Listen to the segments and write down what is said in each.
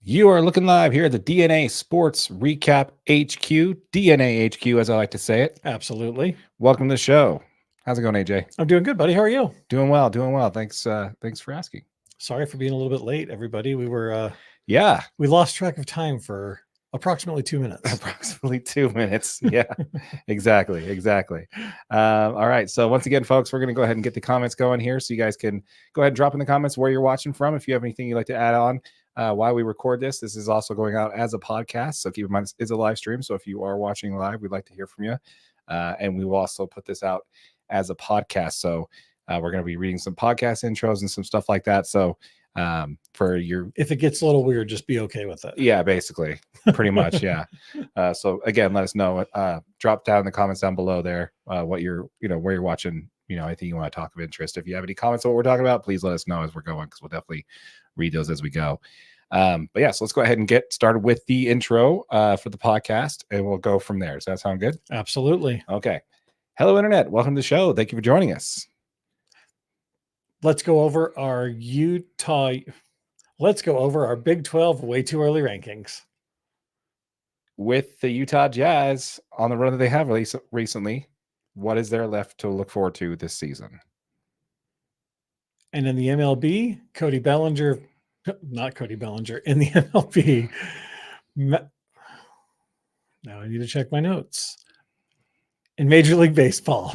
You are looking live here at the DNA Sports Recap HQ, DNA HQ, as I like to say it. Absolutely. Welcome to the show. How's it going, AJ? I'm doing good, buddy. How are you? Doing well, doing well. Thanks for asking. Sorry for being a little bit late, everybody. Yeah, We lost track of time for approximately 2 minutes. approximately 2 minutes. Yeah, exactly. All right. So once again, folks, we're going to go ahead and get the comments going here, so you guys can go ahead and drop in the comments where you're watching from. If you have anything you'd like to add on while we record this is also going out as a podcast. So keep in mind, it's a live stream. So if you are watching live, we'd like to hear from you. And we will also put this out as a podcast. So we're going to be reading some podcast intros and some stuff like that. So if it gets a little weird, just be okay with it. Yeah, basically, pretty much. Yeah. So again, let us know. Drop down in the comments down below there what you're, where you're watching. Anything you want to talk of interest. If you have any comments on what we're talking about, please let us know as we're going, because we'll definitely read those as we go. But yeah, so let's go ahead and get started with the intro for the podcast, and we'll go from there. Does that sound good? Absolutely. Okay. Hello, Internet. Welcome to the show. Thank you for joining us. Let's go over our Big-12 way too early rankings. With the Utah Jazz on the run that they have recently, what is there left to look forward to this season? And in the MLB, not Cody Bellinger, in the MLB. Now I need to check my notes. In Major League Baseball,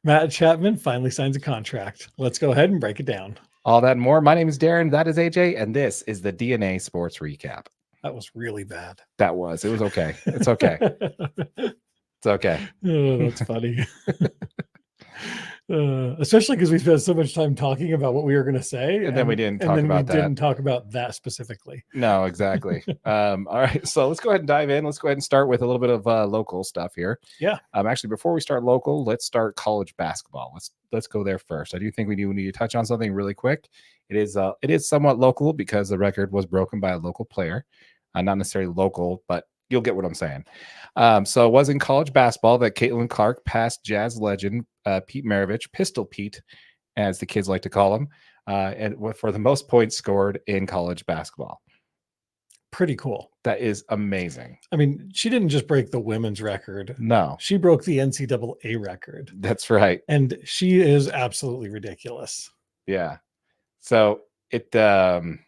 Matt Chapman finally signs a contract. Let's go ahead and break it down. All that and more. My name is Darren. That is AJ. And this is the DNA Sports Recap. That was really bad. It was okay. It's okay. It's okay. Oh, that's funny. Especially because we spent so much time talking about what we were going to say, and then we didn't talk about that. Didn't talk about that specifically. No, exactly. All right, so let's go ahead and dive in. Let's go ahead and start with a little bit of local stuff here. Yeah. Actually, before we start local, let's start college basketball. Let's go there first. I do think we need to touch on something really quick. It is somewhat local because the record was broken by a local player, not necessarily local, but you'll get what I'm saying. So it was in college basketball that Caitlin Clark passed Jazz legend Pete Maravich, Pistol Pete, as the kids like to call him, and for the most points scored in college basketball. Pretty cool. That is amazing. I mean, she didn't just break the women's record. No. She broke the NCAA record. That's right. And she is absolutely ridiculous. Yeah. So it did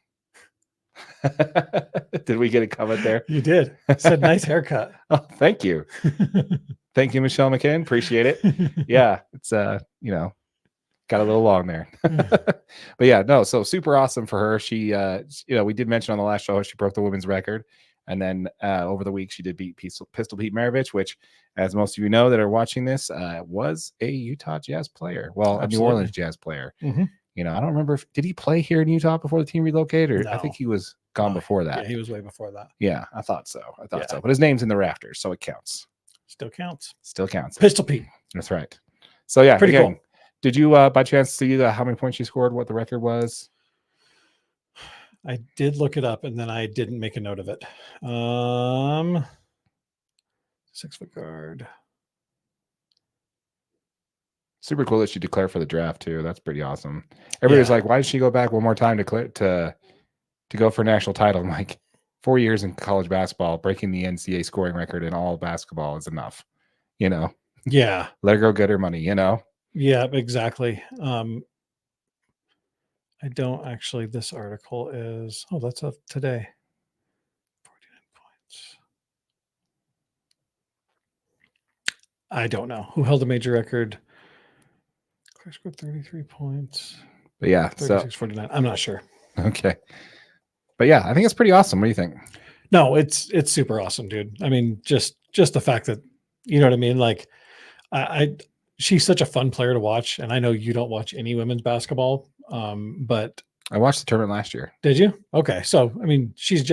we get a comment there? You did. Said nice haircut. Oh, thank you. Thank you, Michelle McCann. Appreciate it. Yeah, it's got a little long there. But yeah, no, so super awesome for her. She we did mention on the last show she broke the women's record, and then over the week she did beat Pistol Pete Maravich, which, as most of you know that are watching this, was a Utah Jazz player. Well, Absolutely. A New Orleans Jazz player. Mm-hmm. I don't remember did he play here in Utah before the team relocated, or No. I think he was gone before that. Yeah, he was way before that. Yeah, I thought so. But his name's in the rafters, so it counts. Still counts. Pistol Pete. That's right. So yeah, pretty cool. Did you by chance see how many points she scored, what the record was? I did look it up, and then I didn't make a note of it. 6-foot guard. Super cool that she declared for the draft too. That's pretty awesome. Everybody's like, why did she go back one more time to go for a national title? I'm like, 4 years in college basketball, breaking the NCAA scoring record in all basketball is enough. Yeah. Let her go get her money, Yeah, exactly. I don't actually, this article is, that's up today. 49 points. I don't know who held a major record. Clark scored 33 points. But yeah, 36, 49. I'm not sure. Okay. But yeah, I think it's pretty awesome. What do you think? No, it's super awesome, dude. I mean, just the fact that, you know what I mean? Like, she's such a fun player to watch. And I know you don't watch any women's basketball, but I watched the tournament last year. Did you? Okay. So, I mean, she's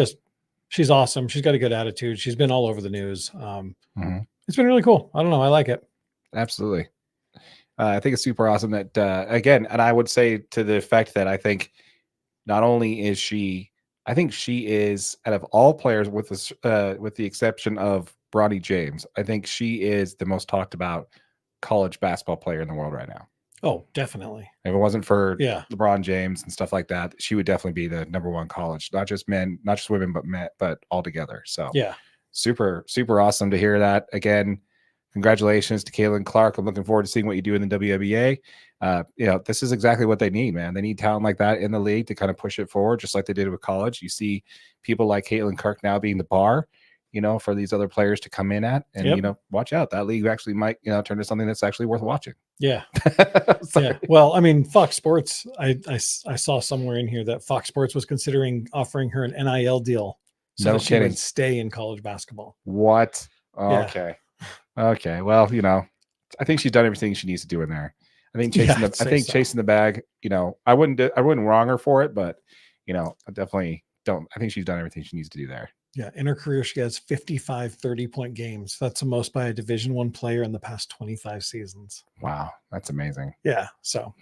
awesome. She's got a good attitude. She's been all over the news. It's been really cool. I don't know. I like it. Absolutely. I think it's super awesome that, again, and I would say to the effect that I think not only is she, I think she is, out of all players with the exception of Bronny James, I think she is the most talked about college basketball player in the world right now. Oh, definitely. If it wasn't for Yeah. LeBron James and stuff like that, she would definitely be the number one college, not just men, not just women, but all together. So Yeah. super, super awesome to hear that. Again, congratulations to Caitlin Clark. I'm looking forward to seeing what you do in the WNBA. This is exactly what they need, man. They need talent like that in the league to kind of push it forward, just like they did with college. You see people like Caitlin Clark now being the bar, for these other players to come in at, and watch out. That league actually might, turn to something that's actually worth watching. Yeah. Yeah. Well, I mean, Fox Sports, I saw somewhere in here that Fox Sports was considering offering her an NIL deal so No that she kidding. would stay in college basketball. What? Yeah. Okay. Well, I think she's done everything she needs to do in there. I think chasing the bag, I wouldn't wrong her for it, but I definitely don't. I think she's done everything she needs to do there. Yeah. In her career, she has 55 30-point games. That's the most by a Division I player in the past 25 seasons. Wow. That's amazing. Yeah. So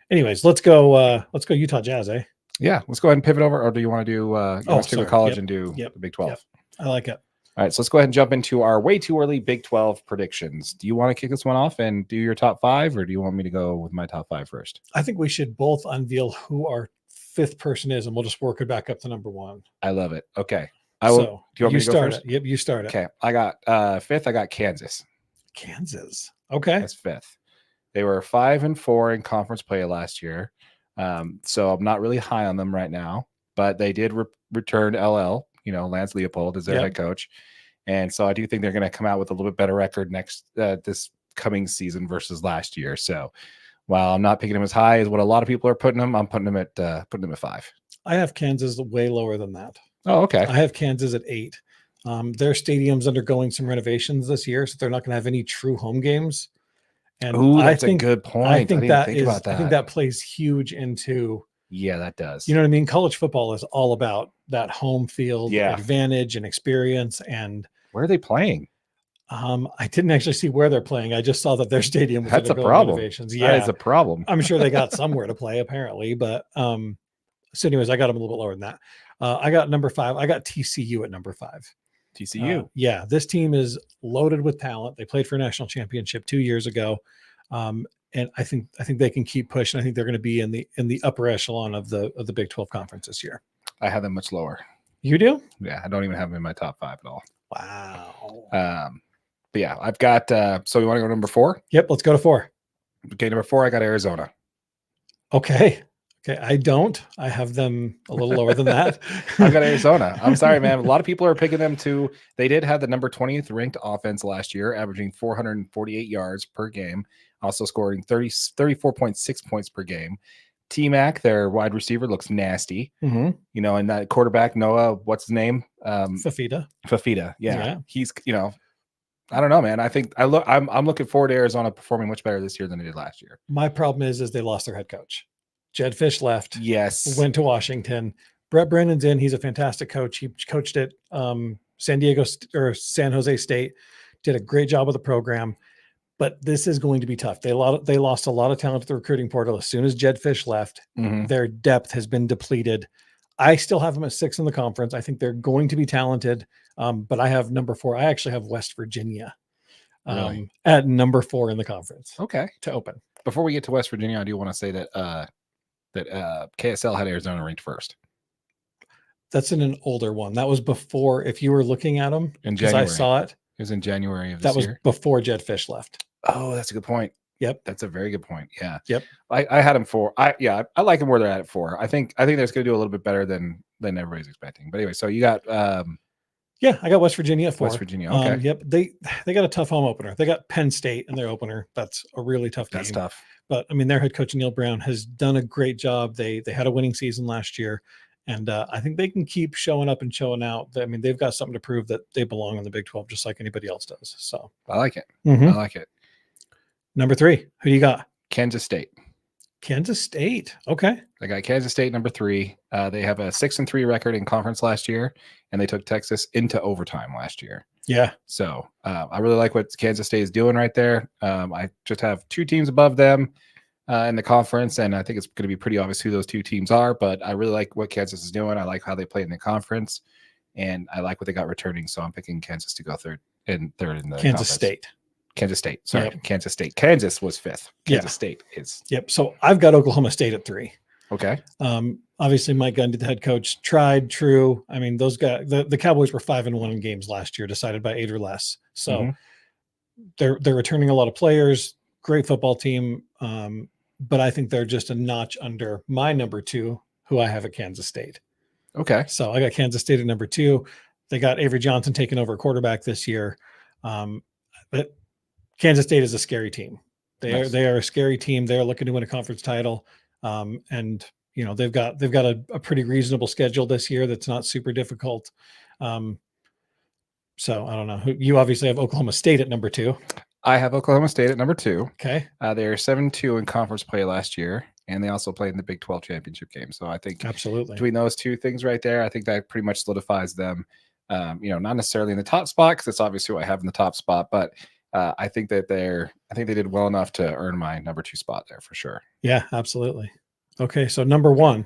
anyways, let's go Utah Jazz, eh? Yeah. Let's go ahead and pivot over. Or do you want to do stick with college and do the Big 12? Yep. I like it. All right, so let's go ahead and jump into our way too early Big 12 predictions. Do you want to kick this one off and do your top 5, or do you want me to go with my top 5 first? I think we should both unveil who our 5th person is, and we'll just work it back up to number 1. I love it. Okay. Do you want me to go first? Yep, you start it. Okay. I got 5th. I got Kansas. Kansas. Okay. That's 5th. They were 5-4 in conference play last year. So I'm not really high on them right now, but they did return LL, Lance Leopold as their head coach. And so I do think they're going to come out with a little bit better record this coming season versus last year. So while I'm not picking them as high as what a lot of people are putting them, I'm putting them at 5. I have Kansas way lower than that. Oh, okay. I have Kansas at 8. Their stadium's undergoing some renovations this year, so they're not going to have any true home games. And that's a good point. I think I think that plays huge into. Yeah, that does. You know what I mean? College football is all about that home field advantage and experience. And where are they playing? I didn't actually see where they're playing. I just saw that their stadium was That's a problem. Renovations. Yeah, that is a problem. I'm sure they got somewhere to play apparently, but so anyways, I got them a little bit lower than that. I got number 5. I got TCU at number 5. TCU. Yeah, this team is loaded with talent. They played for a national championship 2 years ago. And I think they can keep pushing. I think they're going to be in the upper echelon of the Big 12 conference this year. I have them much lower. You do? Yeah, I don't even have them in my top 5 at all. Wow. But yeah, I've got. So you want to go to number 4? Yep, let's go to 4. Okay, number 4, I got Arizona. Okay, I don't. I have them a little lower than that. I've got Arizona. I'm sorry, man. A lot of people are picking them too. They did have the number 20th ranked offense last year, averaging 448 yards per game, also scoring 34.6 points per game. T-Mac, their wide receiver, looks nasty. Mm-hmm. And that quarterback, Noah, what's his name? Fafita. Yeah. He's, I don't know, man. I think I'm looking forward to Arizona performing much better this year than they did last year. My problem is they lost their head coach. Jed Fish left. Yes. Went to Washington. Brett Brennan's in. He's a fantastic coach. He coached at San Jose State. Did a great job with the program. But this is going to be tough. They lost a lot of talent at the recruiting portal as soon as Jed Fish left. Mm-hmm. Their depth has been depleted. I still have them at 6 in the conference. I think they're going to be talented. But I have number 4. I actually have West Virginia at number 4 in the conference. Okay. To open. Before we get to West Virginia, I do want to say that KSL had Arizona ranked 1st. That's in an older one. That was before, if you were looking at them, because I saw it. It was in January of this year. That was before Jed Fish left. Oh, that's a good point. Yep. That's a very good point. Yeah. Yep. I had them 4. I like them where they're at 4. I think they're going to do a little bit better than everybody's expecting. But anyway, so you got I got West Virginia at 4. West Virginia. Okay. Yep. They got a tough home opener. They got Penn State in their opener. That's a really tough game. That's tough. But I mean, their head coach Neil Brown has done a great job. They had a winning season last year, and I think they can keep showing up and showing out. I mean, they've got something to prove that they belong in the Big 12 just like anybody else does. So I like it. Mm-hmm. I like it. Number 3, who do you got? Kansas State. Kansas State. Okay. I got Kansas State number 3. They have a 6-3 record in conference last year, and they took Texas into overtime last year. Yeah. So I really like what Kansas State is doing right there. I just have 2 teams above them in the conference, and I think it's going to be pretty obvious who those 2 teams are, but I really like what Kansas is doing. I like how they play in the conference, and I like what they got returning, so I'm picking Kansas to go third in the Kansas State. Kansas State. Sorry, Yep. Kansas State. Kansas was 5th. Kansas Yeah. State is. Yep. So I've got Oklahoma State at 3. Okay. Obviously, Mike Gundy, the head coach, tried, true. I mean, those guys, the Cowboys were 5-1 in games last year, decided by 8 or less. So they're returning a lot of players. Great football team. But I think they're just a notch under my number 2, who I have at Kansas State. Okay. So I got Kansas State at number 2. They got Avery Johnson taking over quarterback this year. But Kansas State is a scary team. They are a scary team. They're looking to win a conference title. And you know, they've got a pretty reasonable schedule this year that's not super difficult. So I don't know. You obviously have Oklahoma State at number 2. I have Oklahoma State at number 2. Okay. They are 7-2 in conference play last year, and they also played in the Big 12 championship game. So I think absolutely between those two things right there, I think that pretty much solidifies them. You know, not necessarily in the top spot because it's obviously who I have in the top spot, but I think they did well enough to earn my number 2 spot there for sure. Yeah, absolutely. Okay, so number 1.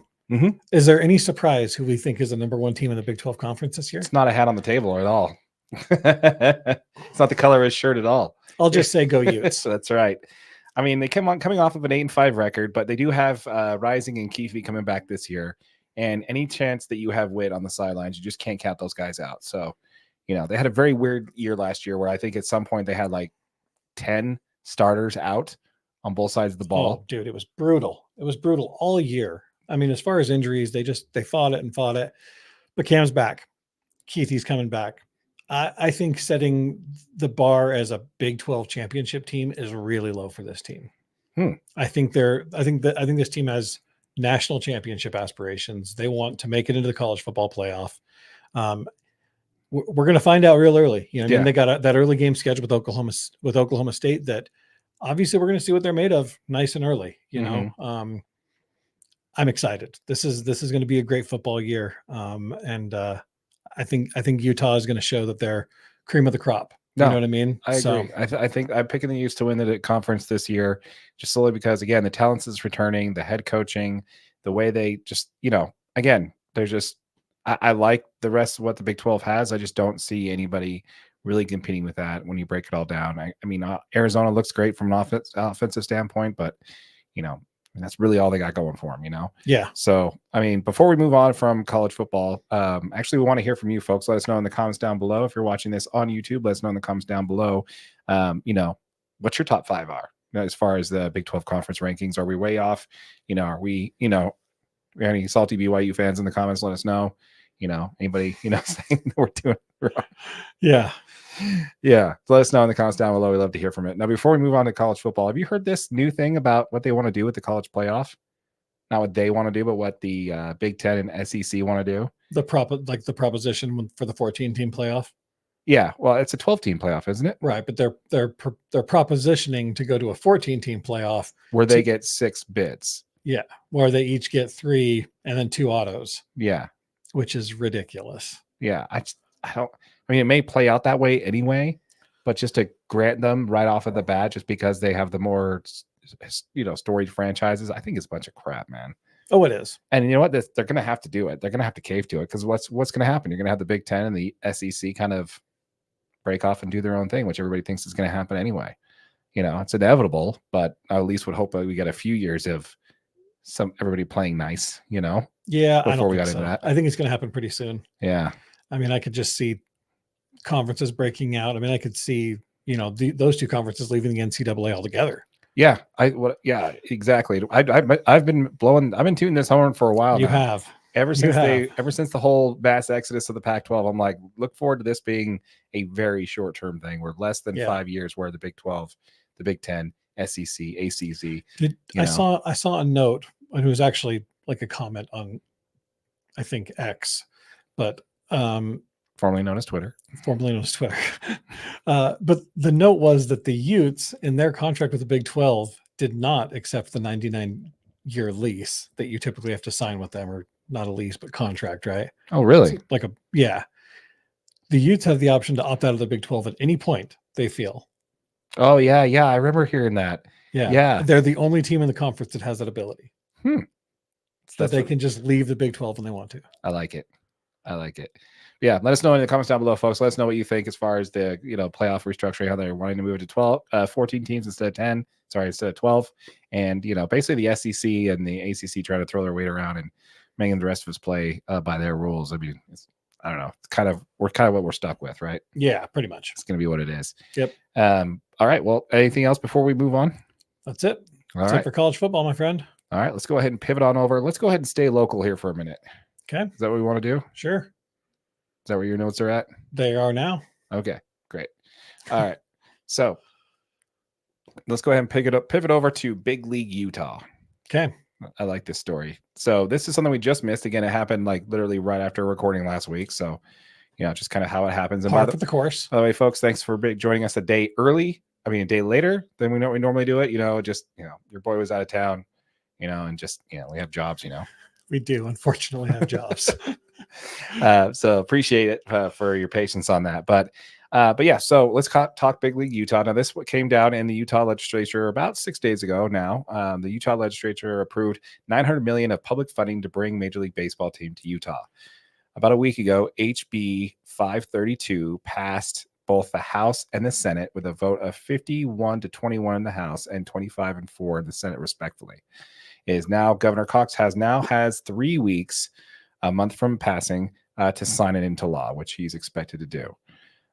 Is there any surprise who we think is the number 1 team in the Big 12 conference this year? It's not a hat on the table at all. It's not the color of his shirt at all. I'll just say go Utes. That's right. I mean, they coming off of an 8-5 record, but they do have Rising and Keefe coming back this year. And any chance that you have Witt on the sidelines, you just can't count those guys out. So, you know, they had a very weird year last year where I think at some point they had like 10 starters out on both sides of the ball. Oh, dude, it was brutal. It was brutal all year. I mean, as far as injuries, they fought it. But Cam's back. Keithy's coming back. I think setting the bar as a Big 12 championship team is really low for this team. I think this team has national championship aspirations. They want to make it into the college football playoff. We're going to find out real early. You know, I mean, they got that early game scheduled with Oklahoma State that obviously we're going to see what they're made of nice and early. You know, I'm excited. This is going to be a great football year. And I think Utah is going to show that they're cream of the crop. You know what I mean? I agree. I think I'm picking the Utes to win the conference this year, just solely because, again, the talents is returning, the head coaching, the way they just, you know, again, they're just, I like the rest of what the Big 12 has. I just don't see anybody really competing with that when you break it all down. I mean, Arizona looks great from an offensive standpoint, but, you know, that's really all they got going for them, you know? Yeah. So, I mean, before we move on from college football, actually, we want to hear from you folks. Let us know in the comments down below. If you're watching this on YouTube, let us know in the comments down below, you know, what your top 5 are, you know, as far as the Big 12 conference rankings. Are we way off? You know, are we, you know, any salty BYU fans in the comments? Let us know. You know, anybody, you know, saying that we're doing wrong. Yeah. Yeah. Let us know in the comments down below. We'd love to hear from it. Now, before we move on to college football, have you heard this new thing about what they want to do with the college playoff? Not what they want to do, but what the Big Ten and SEC want to do. The proposition for the 14-team playoff. Yeah. Well, it's a 12-team playoff, isn't it? Right. But they're propositioning to go to a 14-team playoff where they get 6 bids. Yeah. Where they each get 3 and then 2 autos. Yeah. Which is ridiculous. Yeah. I mean, it may play out that way anyway, but just to grant them right off of the bat, just because they have the more, you know, storied franchises, I think it's a bunch of crap, man. Oh, it is. And you know what? They're going to have to do it. They're going to have to cave to it because what's going to happen? You're going to have the Big Ten and the SEC kind of break off and do their own thing, which everybody thinks is going to happen anyway. You know, it's inevitable, but I at least would hope that we get a few years of everybody playing nice, you know? Yeah. Before we got into that. I think it's going to happen pretty soon. Yeah. I mean, I could just see conferences breaking out. I mean, I could see, you know, those 2 conferences leaving the NCAA altogether. Yeah. Yeah, exactly. I've been tuning this horn for a while. You now. have. Ever since the whole mass exodus of the Pac-12, I'm like, look forward to this being a very short-term thing. We're less than 5 years where the Big 12, the Big 10, SEC, ACC. I saw a note, and it was actually like a comment on, I think, X, but formerly known as Twitter. But the note was that the Utes in their contract with the Big 12 did not accept the 99-year lease that you typically have to sign with them, or not a lease, but contract, right? Oh, really? It's the Utes have the option to opt out of the Big 12 at any point they feel. Oh, yeah. I remember hearing that. Yeah. They're the only team in the conference that has that ability. That they can just leave the Big 12 when they want to. I like it. I like it. Yeah, let us know in the comments down below, folks. Let us know what you think as far as the playoff restructuring, how they're wanting to move it to 14 teams instead of 10. Sorry, instead of 12. And basically the SEC and the ACC trying to throw their weight around and making the rest of us play by their rules. I mean, I don't know. We're kind of what we're stuck with, right? Yeah, pretty much. It's going to be what it is. Yep. All right. Well, anything else before we move on? That's it. That's it for college football, my friend. All right. Let's go ahead and pivot on over. Let's go ahead and stay local here for a minute. Okay. Is that what we want to do? Sure. Is that where your notes are at? They are now. Okay, great. All right. So let's go ahead and pivot over to Big League Utah. Okay. I like this story. So this is something we just missed. Again, it happened like literally right after recording last week. So, just kind of how it happens. And Par for the course. By the way, folks, thanks for joining us a day later than we normally do it. Your boy was out of town, and just, we have jobs, We do, unfortunately, have jobs. So appreciate it for your patience on that. But yeah, so let's talk Big League Utah. Now, this came down in the Utah legislature about 6 days ago now. The Utah legislature approved $900 million of public funding to bring Major League Baseball team to Utah. About a week ago, HB 532 passed both the House and the Senate with a vote of 51-21 in the House and 25-4 in the Senate, respectively. It is now Governor Cox has 3 weeks, a month from passing, to sign it into law, which he's expected to do.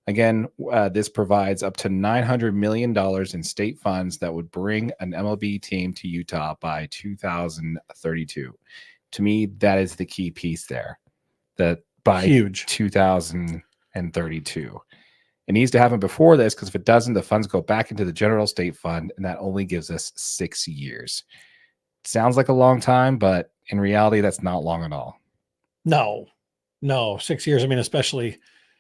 Again, this provides up to $900 million in state funds that would bring an MLB team to Utah by 2032. To me, that is the key piece there. That by huge 2032. It needs to happen before this, because if it doesn't, the funds go back into the general state fund, and that only gives us 6 years. Sounds like a long time, but in reality, that's not long at all. No, 6 years. I mean, especially,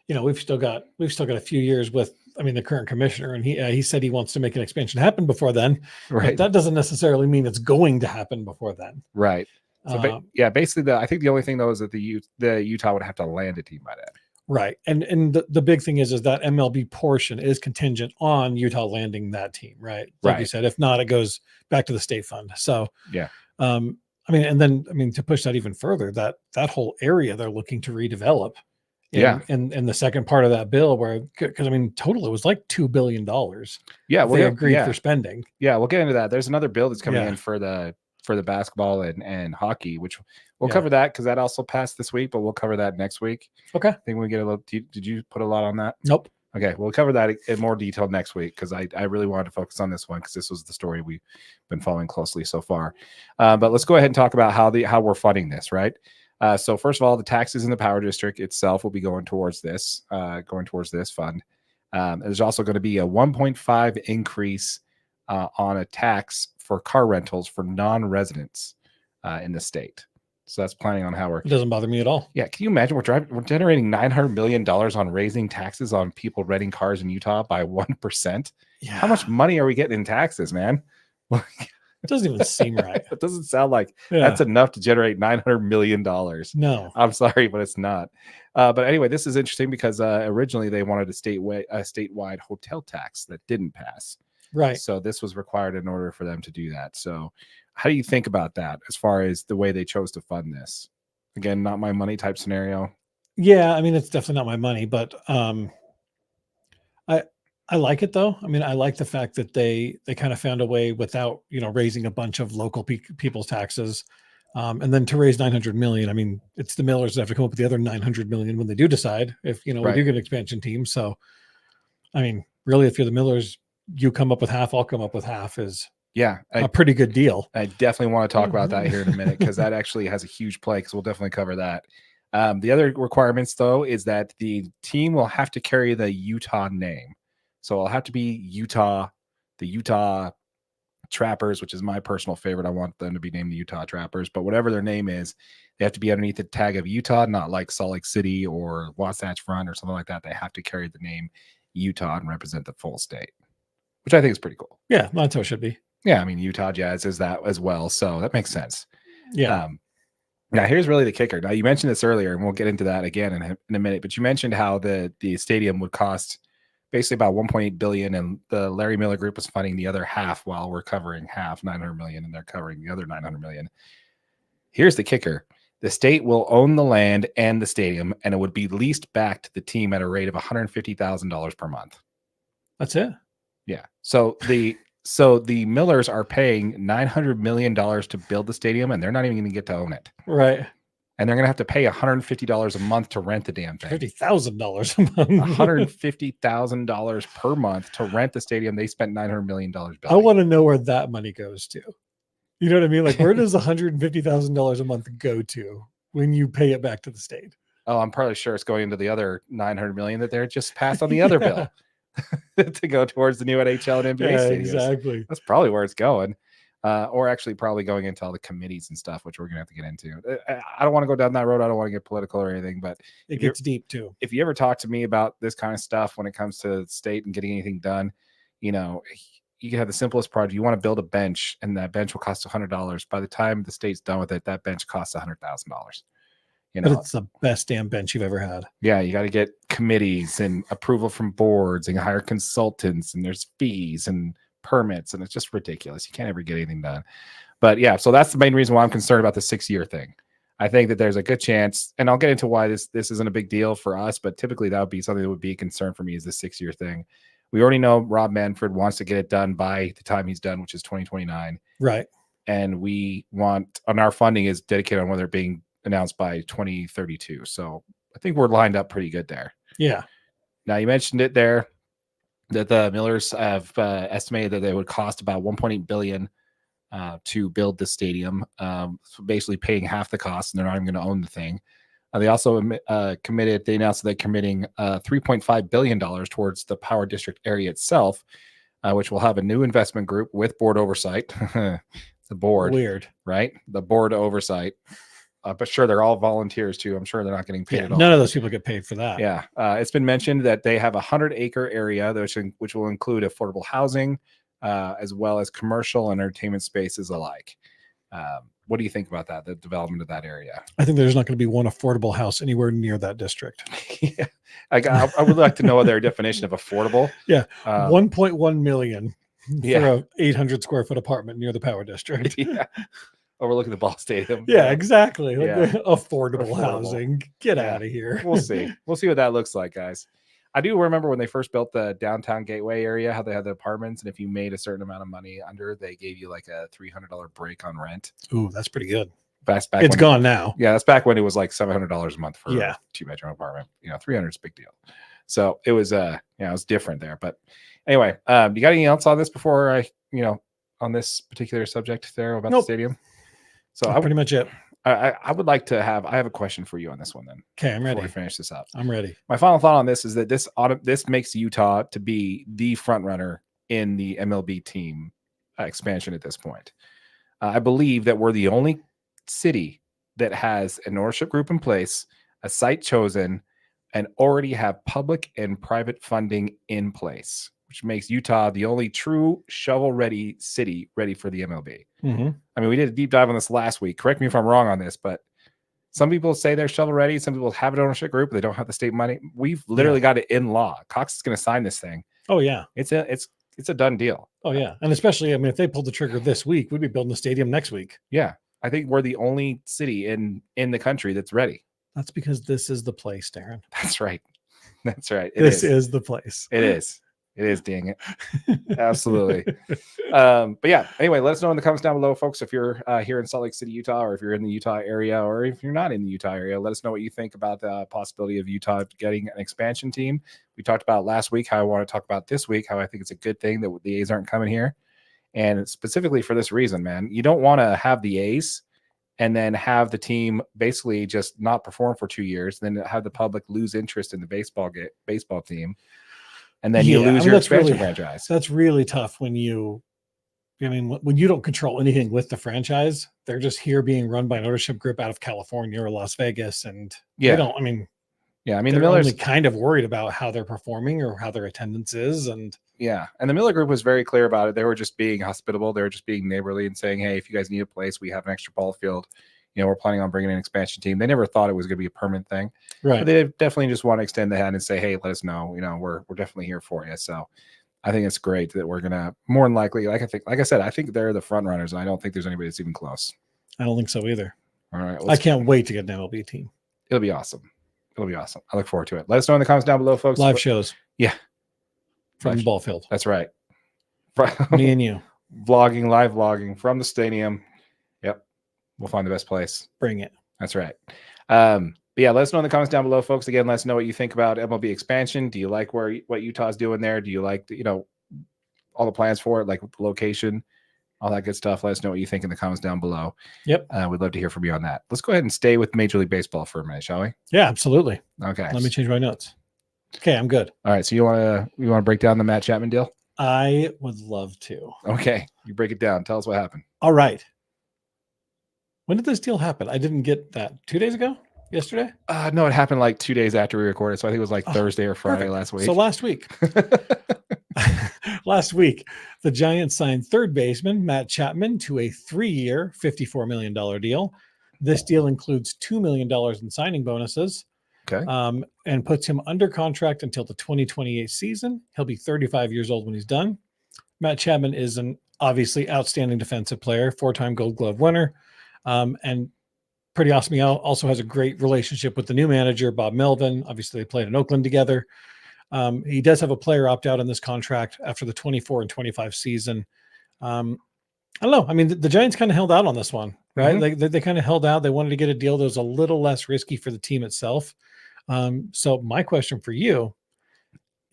we've still got a few years with, the current commissioner, and he said he wants to make an expansion happen before then. Right. But that doesn't necessarily mean it's going to happen before then. Right. So, basically, I think the only thing though is that the Utah would have to land a team by then. Right. And the big thing is that MLB portion is contingent on Utah landing that team, right? Like you said, if not, it goes back to the state fund. So, yeah. And then to push that even further, that whole area they're looking to redevelop. In the second part of that bill, because total it was like $2 billion. Yeah, they agreed for spending. Yeah, we'll get into that. There's another bill that's coming in for the basketball and hockey, which we'll cover that because that also passed this week, but we'll cover that next week. Okay. I think we get a little. Did you put a lot on that? Nope. Okay, we'll cover that in more detail next week because I really wanted to focus on this one because this was the story we've been following closely so far. But let's go ahead and talk about how we're funding this, right? So first of all, the taxes in the power district itself will be going towards this fund. There's also going to be a 1.5 increase on a tax for car rentals for non-residents in the state. So that's planning on how it doesn't bother me at all. Yeah. Can you imagine we're generating $900 million on raising taxes on people renting cars in Utah by 1%? Yeah. How much money are we getting in taxes, man? It doesn't even seem right. It doesn't sound like that's enough to generate $900 million. No, I'm sorry, but it's not. But anyway, this is interesting because originally they wanted a statewide hotel tax that didn't pass. Right. So this was required in order for them to do that. So how do you think about that as far as the way they chose to fund this? Again, not my money type scenario. Yeah, it's definitely not my money, but I like it though. I like the fact that they kind of found a way without, raising a bunch of local people's taxes. And then to raise 900 million, it's the Millers that have to come up with the other 900 million when they do decide if, we do get an expansion team. So, really, if you're the Millers, you come up with half, I'll come up with half is a pretty good deal. I definitely want to talk about that here in a minute because that actually has a huge play because we'll definitely cover that. The other requirements, though, is that the team will have to carry the Utah name. So it'll have to be the Utah Trappers, which is my personal favorite. I want them to be named the Utah Trappers, but whatever their name is, they have to be underneath the tag of Utah, not like Salt Lake City or Wasatch Front or something like that. They have to carry the name Utah and represent the full state, which I think is pretty cool. Yeah, that's how it should be. Yeah, Utah Jazz is that as well, so that makes sense. Yeah. Now, here's really the kicker. Now, you mentioned this earlier, and we'll get into that again in a minute, but you mentioned how the stadium would cost basically about $1.8 billion, and the Larry Miller Group was funding the other half while we're covering half, $900 million, and they're covering the other $900 million. Here's the kicker. The state will own the land and the stadium, and it would be leased back to the team at a rate of $150,000 per month. That's it. Yeah. So the Millers are paying $900 million to build the stadium, and they're not even going to get to own it. Right. And they're going to have to pay $150 a month to rent the damn thing. $50,000 a month. $150,000 per month to rent the stadium. They spent $900 million building. I want to know where that money goes to. You know what I mean? Like, where does $150,000 a month go to when you pay it back to the state? Oh, I'm probably sure it's going into the other $900 million that they're just passed on the other bill to go towards the new NHL and NBA stadiums. Exactly. That's probably where it's going. Or actually probably going into all the committees and stuff, which we're going to have to get into. I don't want to go down that road. I don't want to get political or anything, but it gets deep too. If you ever talk to me about this kind of stuff when it comes to state and getting anything done, you know, you can have the simplest project. You want to build a bench, and that bench will cost $100. By the time the state's done with it, that bench costs $100,000. You know, but it's the best damn bench you've ever had. Yeah, you got to get committees and approval from boards and hire consultants, and there's fees and permits, and it's just ridiculous. You can't ever get anything done. But yeah, so that's the main reason why I'm concerned about the 6-year thing. I think that there's a good chance, and I'll get into why this isn't a big deal for us, but typically that would be something that would be a concern for me, is the 6-year thing. We already know Rob Manfred wants to get it done by the time he's done, which is 2029. Right. And we want, on our funding is dedicated on whether it being announced by 2032. So I think we're lined up pretty good there. Yeah. Now, you mentioned it there that the Millers have estimated that they would cost about $1.8 billion to build the stadium, so basically paying half the cost, and they're not even going to own the thing. They also committed, they announced that they're committing $3.5 billion towards the Power District area itself, which will have a new investment group with board oversight. The board. Weird. Right? The board oversight. But sure, they're all volunteers too. I'm sure they're not getting paid at all. None of those people get paid for that. Yeah. It's been mentioned that they have a 100-acre area, which will include affordable housing, as well as commercial and entertainment spaces alike. What do you think about that, the development of that area? I think there's not going to be one affordable house anywhere near that district. Yeah. I would like to know their definition of affordable. Yeah. 1.1 million yeah. for a 800 square foot apartment near the Power District. Yeah. Overlooking the ball stadium. Yeah, exactly. Like Yeah. affordable housing. Get out of here. We'll see. We'll see what that looks like, guys. I do remember when they first built the downtown Gateway area, how they had the apartments, and if you made a certain amount of money under, they gave you like a $300 break on rent. Ooh, that's pretty good. That's back It's when gone now. Yeah, that's back when it was like $700 a month for Yeah. a 2-bedroom apartment. You know, 300 is a big deal. So it was it was different there. But anyway, you got anything else on this before on this particular subject there about the stadium? So That's pretty much it. I would like to I have a question for you on this one then. Okay, I'm ready. Before we finish this up. I'm ready. My final thought on this is that this makes Utah to be the front runner in the MLB team expansion at this point. I believe that we're the only city that has an ownership group in place, a site chosen, and already have public and private funding in place, which makes Utah the only true shovel-ready city ready for the MLB. Mm-hmm. I mean, we did a deep dive on this last week. Correct me if I'm wrong on this, but some people say they're shovel-ready. Some people have an ownership group, but they don't have the state money. We've literally got it in law. Cox is going to sign this thing. Oh, yeah. It's a done deal. Oh, yeah. And especially, I mean, if they pulled the trigger this week, we'd be building the stadium next week. Yeah. I think we're the only city in the country that's ready. That's because this is the place, Darren. That's right. That's right. This is the place. It is. It is, dang it. Absolutely. But yeah, anyway, let us know in the comments down below, folks, if you're here in Salt Lake City, Utah, or if you're in the Utah area, or if you're not in the Utah area, let us know what you think about the possibility of Utah getting an expansion team. We talked about last week how I want to talk about this week, how I think it's a good thing that the A's aren't coming here. And specifically for this reason, man, you don't want to have the A's and then have the team basically just not perform for 2 years, then have the public lose interest in the baseball team. And then you lose your expansion franchise. That's really tough when you don't control anything with the franchise. They're just here being run by an ownership group out of California or Las Vegas. And they don't, the Millers only kind of worried about how they're performing or how their attendance is. And the Miller Group was very clear about it. They were just being hospitable. They were just being neighborly and saying, hey, if you guys need a place, we have an extra ball field. We're planning on bringing an expansion team. They never thought it was going to be a permanent thing. Right. But they definitely just want to extend the hand and say, hey, let us know. We're definitely here for you. So I think it's great that we're going to more than likely, like I said, I think they're the front runners. And I don't think there's anybody that's even close. I don't think so either. All right. I can't wait to get an MLB team. It'll be awesome. It'll be awesome. I look forward to it. Let us know in the comments down below, folks. Live shows. Yeah. From the ball field. That's right. Me and you. Live vlogging from the stadium. Yep. We'll find the best place. Bring it. That's right. But yeah, let us know in the comments down below, folks. Again, let us know what you think about MLB expansion. Do you like what Utah's doing there? Do you like, all the plans for it, like the location, all that good stuff? Let us know what you think in the comments down below. Yep. We'd love to hear from you on that. Let's go ahead and stay with Major League Baseball for a minute, shall we? Yeah, absolutely. Okay. Let me change my notes. Okay, I'm good. All right. So you want to break down the Matt Chapman deal? I would love to. Okay. You break it down. Tell us what happened. All right. When did this deal happen? I didn't get that 2 days ago. Yesterday? No, it happened like 2 days after we recorded. So I think it was like Thursday or Friday last week. So last week. Last week, the Giants signed third baseman Matt Chapman to a 3-year, $54 million deal. This deal includes $2 million in signing bonuses. Okay. And puts him under contract until the 2028 season. He'll be 35 years old when he's done. Matt Chapman is an obviously outstanding defensive player, 4-time Gold Glove winner, and pretty awesome. He also has a great relationship with the new manager, Bob Melvin. Obviously, they played in Oakland together. He does have a player opt out in this contract after the 24 and 25 season. I don't know. I mean, the Giants kind of held out on this one, right? Mm-hmm. They kind of held out. They wanted to get a deal that was a little less risky for the team itself. So my question for you,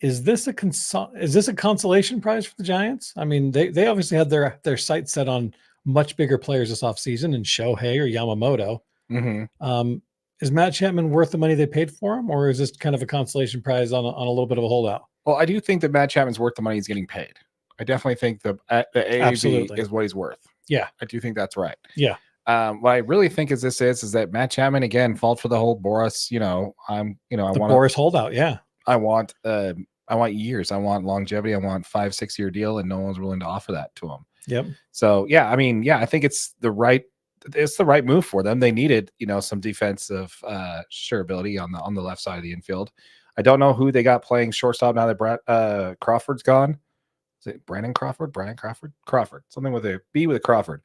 is this a consolation prize for the Giants? I mean, they obviously had their sights set on much bigger players this offseason in Shohei or Yamamoto. Mm-hmm. Is Matt Chapman worth the money they paid for him, or is this kind of a consolation prize on a little bit of a holdout? Well, I do think that Matt Chapman's worth the money he's getting paid. I definitely think the AAV Absolutely. is what he's worth. Yeah. I do think that's right. Yeah. What I really think is that Matt Chapman, again, fault for the whole Boris, Boris holdout. Yeah. I want years. I want longevity. I want 5-6 year deal, and no one's willing to offer that to him. Yep. So yeah, I mean, yeah, I think it's the right move for them. They needed, some defensive surability on the left side of the infield. I don't know who they got playing shortstop now that Crawford's gone. Is it Brandon Crawford? Brian Crawford? Crawford. Something with a B with a Crawford.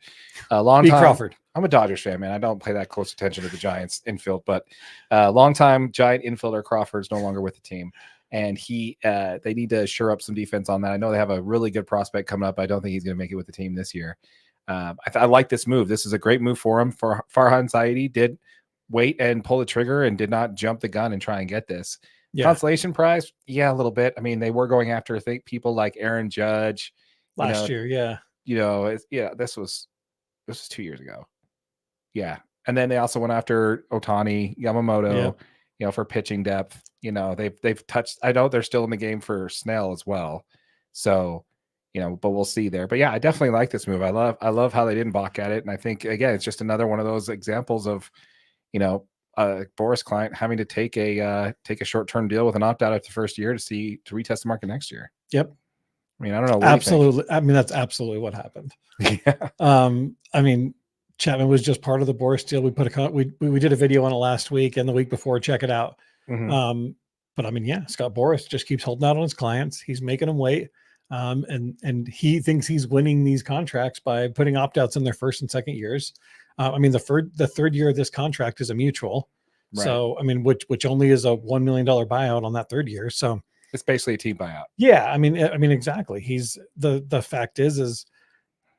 Long time. Crawford. I'm a Dodgers fan, man. I don't pay that close attention to the Giants infield, but long time Giant infielder Crawford's no longer with the team. And they need to shore up some defense on that. I know they have a really good prospect coming up. I don't think he's going to make it with the team this year. I like this move. This is a great move for him. For Farhan Saidi did wait and pull the trigger and did not jump the gun and try and get this. Yeah. Consolation prize. Yeah, a little bit. I mean, they were going after, I think, people like Aaron Judge last year. Yeah. This was 2 years ago. Yeah. And then they also went after Otani, Yamamoto, for pitching depth. They've touched, I know they're still in the game for Snell as well. So, but we'll see there. But yeah, I definitely like this move. I love how they didn't balk at it. And I think, again, it's just another one of those examples of, Boris client having to take a short-term deal with an opt-out after the first year to retest the market next year. Yep. I mean, I don't know. Absolutely. I mean, that's absolutely what happened. Yeah. I mean, Chapman was just part of the Boris deal. We did a video on it last week and the week before. Check it out. Mm-hmm. But I mean, yeah, Scott Boris just keeps holding out on his clients. He's making them wait. And he thinks he's winning these contracts by putting opt-outs in their first and second years. I mean, the third year of this contract is a mutual. Right. So, I mean, which only is a $1 million buyout on that third year. So it's basically a team buyout. Yeah. I mean, exactly. He's the fact is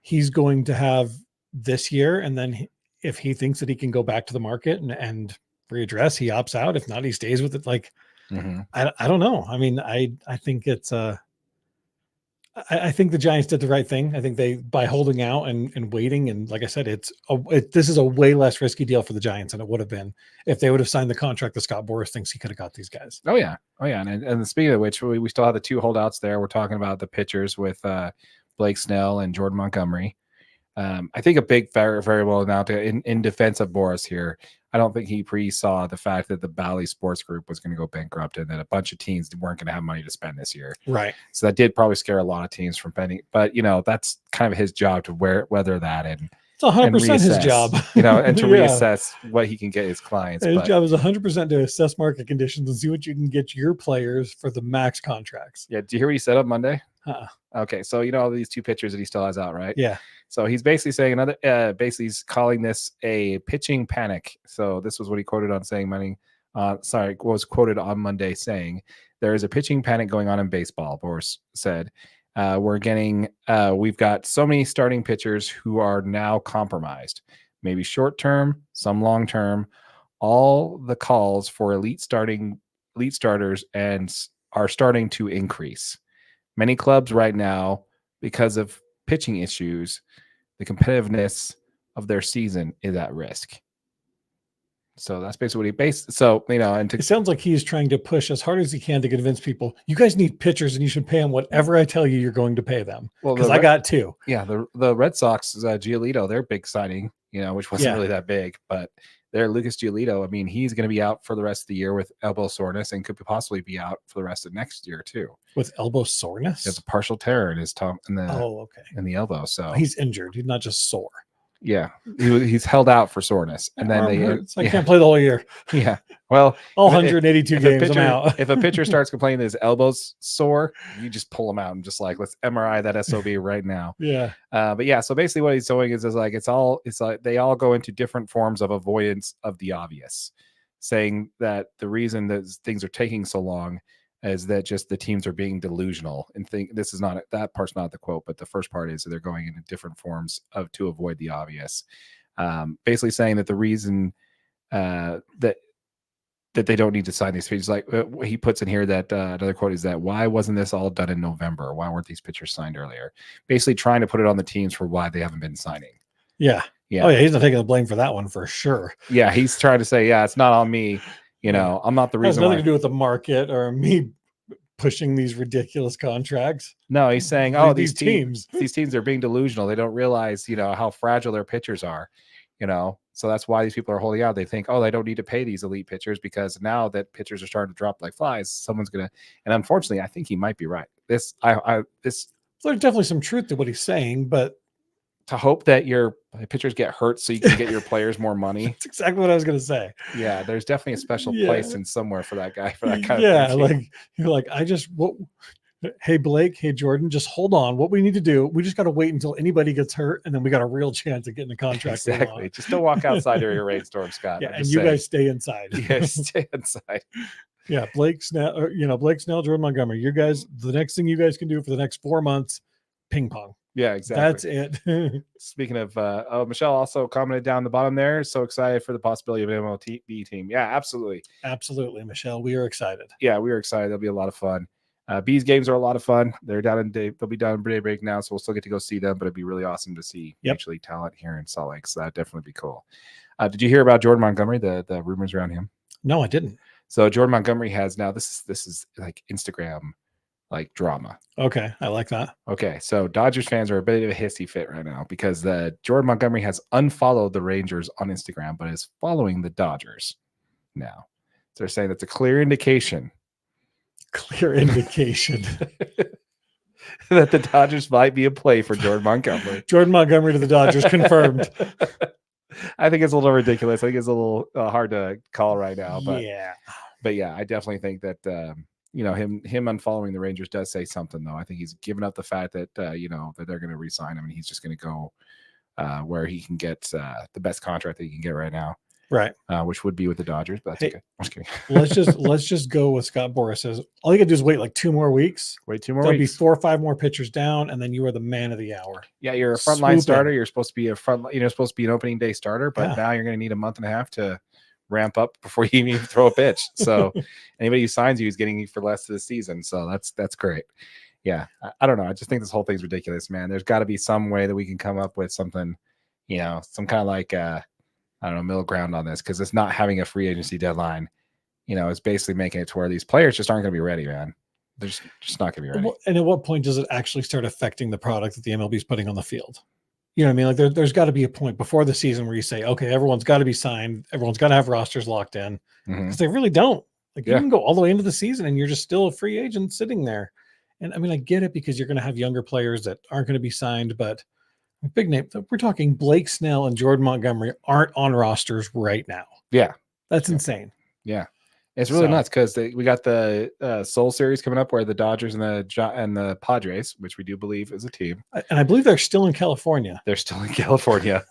he's going to have this year. And then if he thinks that he can go back to the market and readdress, he opts out. If not, he stays with it. Like, I don't know. I mean, I think it's I think the Giants did the right thing. I think by holding out and waiting, and like I said, this is a way less risky deal for the Giants than it would have been if they would have signed the contract that Scott Boris thinks he could have got these guys. Oh yeah. And speaking of which, we still have the two holdouts there. We're talking about the pitchers with Blake Snell and Jordan Montgomery. I think a big variable now in defense of Boris here. I don't think he pre-saw the fact that the Belli Sports Group was going to go bankrupt and that a bunch of teams weren't going to have money to spend this year. Right. So that did probably scare a lot of teams from spending. But, that's kind of his job to weather that. And it's 100% his job. And to reassess what he can get his clients. His job is 100% to assess market conditions and see what you can get your players for the max contracts. Yeah. Do you hear what he said on Monday? Okay, so you know all these two pitchers that he still has out, right? Yeah. So he's basically saying basically he's calling this a pitching panic. So this was what he quoted on saying was quoted on Monday saying there is a pitching panic going on in baseball. Boris said, we've got so many starting pitchers who are now compromised, maybe short term, some long term. All the calls for elite starters are starting to increase. Many clubs right now, because of pitching issues, the competitiveness of their season is at risk. So that's basically what he based. So, it sounds like he's trying to push as hard as he can to convince people, you guys need pitchers and you should pay them whatever I tell you you're going to pay them. Well, because I got two. Yeah. The Red Sox, Giolito, their big signing, which wasn't really that big, but they're Lucas Giolito. I mean, he's going to be out for the rest of the year with elbow soreness and could possibly be out for the rest of next year too. With elbow soreness? There's a partial tear in his tongue in the elbow. So he's injured. He's not just sore. Yeah, he's held out for soreness, and then I can't play the whole year. Yeah, well, all 182 games, I'm out. If a pitcher starts complaining that his elbow's sore, you just pull him out and just like, let's MRI that SOB right now. Yeah. But yeah, so basically what he's doing is like it's like they all go into different forms of avoidance of the obvious, saying that the reason that things are taking so long is that just the teams are being delusional and think this is not that part's not the quote, but the first part is that they're going into different forms to avoid the obvious. Basically saying that the reason that they don't need to sign these pitchers, like he puts in here that another quote is that why wasn't this all done in November? Why weren't these pitchers signed earlier? Basically trying to put it on the teams for why they haven't been signing. Yeah. Yeah. Oh yeah. He's not taking the blame for that one for sure. Yeah. He's trying to say, it's not on me. I'm not the reason. It has nothing to do with the market or me pushing these ridiculous contracts. No, he's saying, these teams are being delusional. They don't realize, how fragile their pitchers are, so that's why these people are holding out. They think, they don't need to pay these elite pitchers because now that pitchers are starting to drop like flies, someone's going to, and unfortunately, I think he might be right. There's definitely some truth to what he's saying, but to hope that your pitchers get hurt so you can get your players more money. That's exactly what I was going to say. Yeah, there's definitely a special place in somewhere for that guy, for that kind of thing. Like you're like, hey Blake, hey Jordan, just hold on. What we need to do, we just got to wait until anybody gets hurt, and then we got a real chance of getting a contract. Exactly. Just don't walk outside during a rainstorm, Scott. Yeah, and you guys stay inside. Yeah, stay inside. Yeah, Blake Snell, Jordan Montgomery. You guys, the next thing you guys can do for the next 4 months, ping pong. Yeah, exactly. That's it. Speaking of, Michelle also commented down the bottom there. So excited for the possibility of an MLB team. Yeah, absolutely. Absolutely, Michelle. We are excited. Yeah, we are excited. That'll be a lot of fun. Bees games are a lot of fun. They'll be down in day break now, so we'll still get to go see them, but it'd be really awesome to see actually talent here in Salt Lake. So that'd definitely be cool. Did you hear about Jordan Montgomery, the rumors around him? No, I didn't. So Jordan Montgomery has now, this is like Instagram like drama. Okay, I like that. Okay, so Dodgers fans are a bit of a hissy fit right now because Jordan Montgomery has unfollowed the Rangers on Instagram, but is following the Dodgers now. So they're saying that's a clear indication. Clear indication that the Dodgers might be a play for Jordan Montgomery. Jordan Montgomery to the Dodgers confirmed. I think it's a little ridiculous. I think it's a little hard to call right now, but yeah, I definitely think that him unfollowing the Rangers does say something, though. I think he's given up the fact that that they're going to re-sign him, and he's just going to go where he can get the best contract that he can get right now, right? Which would be with the Dodgers, but that's okay. I'm just kidding. let's just go with Scott Boras says. All you got to do is wait like 2 more weeks. Wait 2 more There'll weeks. be 4 or 5 more pitchers down, and then you are the man of the hour. Yeah, you're a frontline starter. You're supposed to be supposed to be an opening day starter, but now you're going to need a month and a half to ramp up before you even throw a pitch. So anybody who signs you is getting you for less of the season. So that's great. Yeah. I don't know. I just think this whole thing's ridiculous, man. There's got to be some way that we can come up with something, some kind of like, middle ground on this. Cause it's not having a free agency deadline, it's basically making it to where these players just aren't going to be ready, man. They're just not going to be ready. And at what point does it actually start affecting the product that the MLB is putting on the field? You know what I mean? Like there's got to be a point before the season where you say, okay, everyone's got to be signed. Everyone's got to have rosters locked in because they really don't. Like you can go all the way into the season and you're just still a free agent sitting there. And I mean, I get it because you're going to have younger players that aren't going to be signed, but big name. We're talking Blake Snell and Jordan Montgomery aren't on rosters right now. Yeah. That's insane. Yeah. It's really So- nuts because we got the Soul Series coming up where the Dodgers and the Padres, which we do believe is a team. And I believe they're still in California. They're still in California.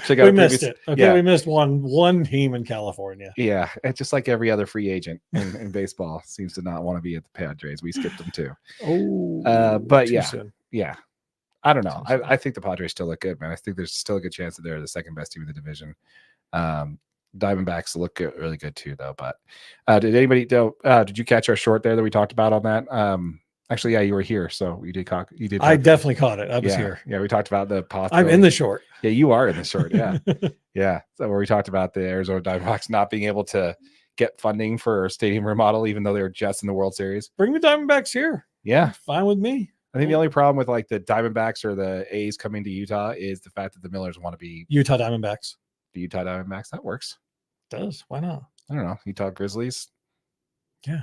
We missed it. Okay, we missed one team in California. Yeah, it's just like every other free agent in baseball seems to not want to be at the Padres. We skipped them too. Oh, but too soon. yeah. I don't know. I think the Padres still look good, man. I think there's still a good chance that they're the second best team in the division. Diamondbacks look good, really good too, though. But did anybody? Did you catch our short there that we talked about on that? Actually, yeah, you were here, so you did. I definitely caught it. I was here. Yeah, we talked about the possibility. I'm in the short. Yeah, you are in the short. Yeah, yeah. So where we talked about the Arizona Diamondbacks not being able to get funding for a stadium remodel, even though they were just in the World Series. Bring the Diamondbacks here. Yeah, fine with me. I think the only problem with like the Diamondbacks or the A's coming to Utah is the fact that the Millers want to be Utah Diamondbacks. The Utah Diamondbacks. That works. Does. Why not? I don't know. Utah Grizzlies. Yeah.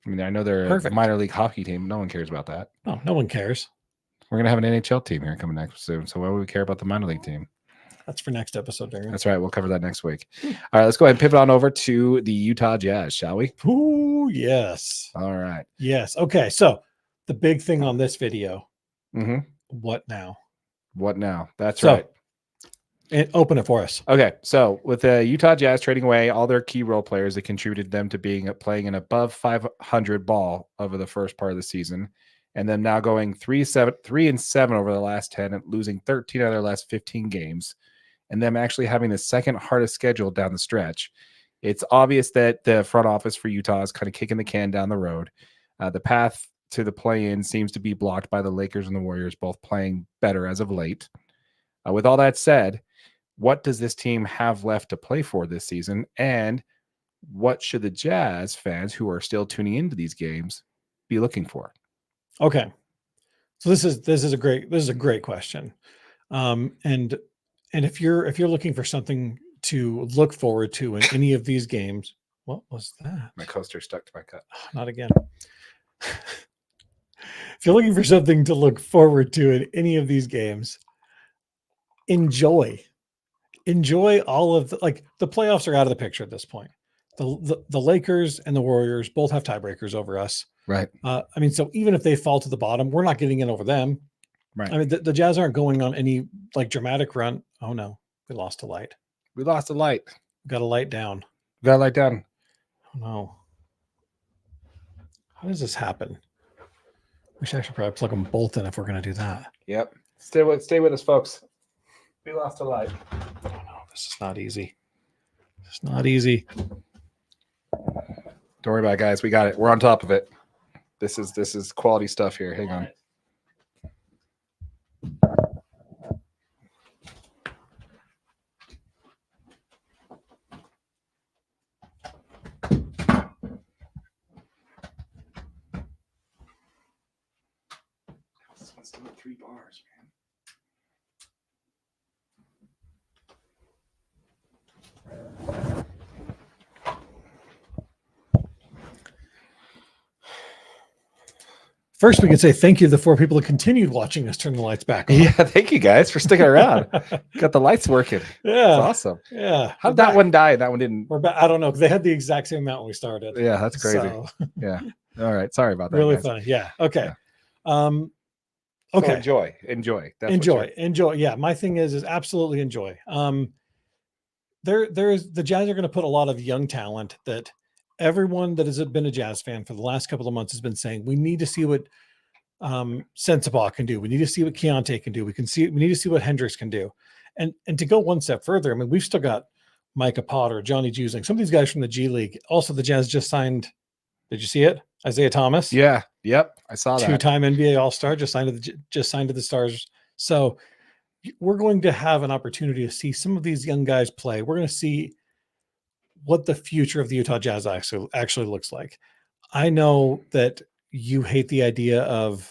I mean, I know they're a minor league hockey team. No one cares about that. No one cares. We're going to have an NHL team here coming next soon. So why would we care about the minor league team? That's for next episode, Darren. That's right. We'll cover that next week. All right. Let's go ahead and pivot on over to the Utah Jazz, shall we? Ooh, yes. All right. Yes. Okay. So the big thing on this video. Mm-hmm. What now? What now? That's right. And open it for us. Okay, so with the Utah Jazz trading away all their key role players, that contributed them to playing an above 500 ball over the first part of the season, and then now going 3-7 over the last 10 and losing 13 out of their last 15 games, and them actually having the second hardest schedule down the stretch. It's obvious that the front office for Utah is kind of kicking the can down the road. The path to the play-in seems to be blocked by the Lakers and the Warriors, both playing better as of late. With all that said, what does this team have left to play for this season? And what should the Jazz fans who are still tuning into these games be looking for? Okay. So this is a great question. And if you're looking for something to look forward to in any of these games, what was that? My coaster stuck to my cut. Not again. If you're looking for something to look forward to in any of these games, enjoy all of the playoffs are out of the picture at this point. The Lakers and the Warriors both have tiebreakers over us. Right. I mean, so even if they fall to the bottom, we're not getting in over them. Right. I mean, the Jazz aren't going on any dramatic run. Oh no, we lost a light. We lost a light. We got a light down. Got a light down. Oh no. How does this happen? We should actually probably plug them both in if we're going to do that. Yep. Stay with us, folks. We lost a light. Oh no, this is not easy. It's not easy. Don't worry about it, guys. We got it. We're on top of it. This is quality stuff here. Hang on. Still at 3 bars, man. First, we can say thank you to the 4 people that continued watching us turn the lights back on. Yeah, thank you guys for sticking around. Got the lights working. Yeah, that's awesome. Yeah, How did that one die? That one didn't. We're back. I don't know, because they had the exact same amount when we started. Yeah, that's crazy. So, yeah. All right. Sorry about that. really guys. funny. Yeah. Okay. Yeah. Okay. So enjoy. That's enjoy. Yeah. My thing is absolutely enjoy. There's the Jazz are going to put a lot of young talent that everyone that has been a Jazz fan for the last couple of months has been saying, we need to see what Sensabaugh can do. We need to see what Keontae can do. We need to see what Hendricks can do. And to go one step further, I mean, we've still got Micah Potter, Johnny Juzing, some of these guys from the G League. Also, the Jazz just signed, did you see it? Isaiah Thomas. Yeah. Yep. I saw that. 2-time NBA All-Star, just signed to the Stars. So we're going to have an opportunity to see some of these young guys play. We're going to see what the future of the Utah Jazz actually looks like. I know that you hate the idea of,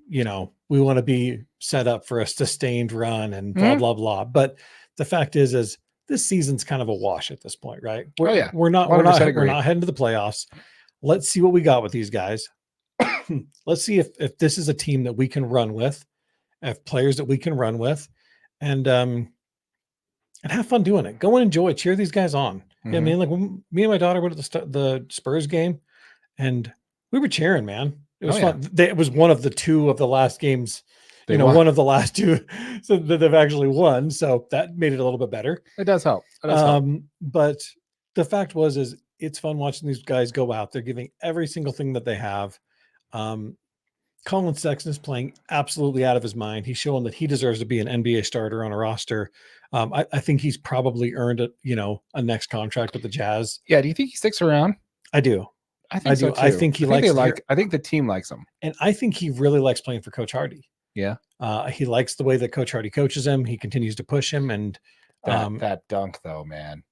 we want to be set up for a sustained run and blah, blah, blah. But the fact is this season's kind of a wash at this point, right? We're not heading to the playoffs. Let's see what we got with these guys. Let's see if this is a team that we can run with, if players that we can run with, and and have fun doing it. Go and enjoy. Cheer these guys on. Yeah, I Mhm. mean, like when me and my daughter went to the Spurs game, and we were cheering, man. It was Oh, yeah. fun. It was one of the two of the last games, They won. one of the last two so that they've actually won. So that made it a little bit better. It does help. It does help. But the fact is it's fun watching these guys go out. They're giving every single thing that they have. Colin Sexton is playing absolutely out of his mind. He's showing that he deserves to be an NBA starter on a roster. I think he's probably earned a next contract with the Jazz. Yeah. Do you think he sticks around? I do. I think so do. too. I think he likes. I think the team likes him. And I think he really likes playing for Coach Hardy. Yeah. He likes the way that Coach Hardy coaches him. He continues to push him. And that dunk though, man.